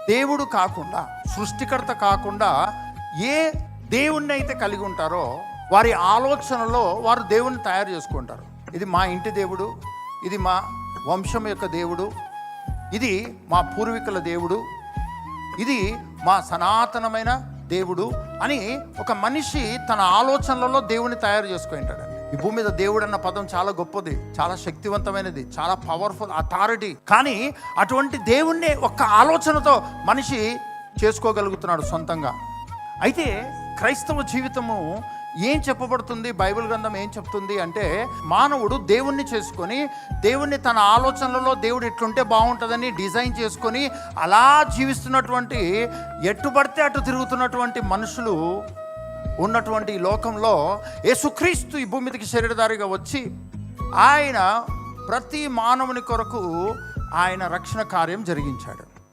దేవుడు కాకుండా, సృష్టికర్త కాకుండా ఏ దేవుణ్ణి అయితే కలిగి ఉంటారో వారి ఆలోచనలో వారు దేవుణ్ణి తయారు చేసుకుంటారు. ఇది మా ఇంటి దేవుడు, ఇది మా వంశం యొక్క దేవుడు, ఇది మా పూర్వీకుల దేవుడు, ఇది మా సనాతనమైన దేవుడు అని ఒక మనిషి తన ఆలోచనలలో దేవుని తయారు చేసుకుంటాడు. ఈ భూమి మీద దేవుడు అన్న పదం చాలా గొప్పది, చాలా శక్తివంతమైనది, చాలా పవర్ఫుల్ అథారిటీ. కానీ అటువంటి దేవుణ్ణి ఒక్క ఆలోచనతో మనిషి చేసుకోగలుగుతున్నాడు సొంతంగా. అయితే క్రైస్తవ జీవితము ఏం చెప్పబడుతుంది, బైబిల్ గ్రంథం ఏం చెప్తుంది అంటే, మానవుడు దేవుణ్ణి చేసుకొని, దేవుణ్ణి తన ఆలోచనలలో దేవుడు ఎట్లుంటే బాగుంటుందని డిజైన్ చేసుకొని అలా జీవిస్తున్నటువంటి, ఎట్టుబడితే అటు తిరుగుతున్నటువంటి మనుషులు ఉన్నటువంటి ఈ లోకంలో యేసుక్రీస్తు ఈ భూమి మీదకి శరీరధారిగా వచ్చి ఆయన ప్రతి మానవుని కొరకు ఆయన రక్షణ కార్యం జరిగించాడు.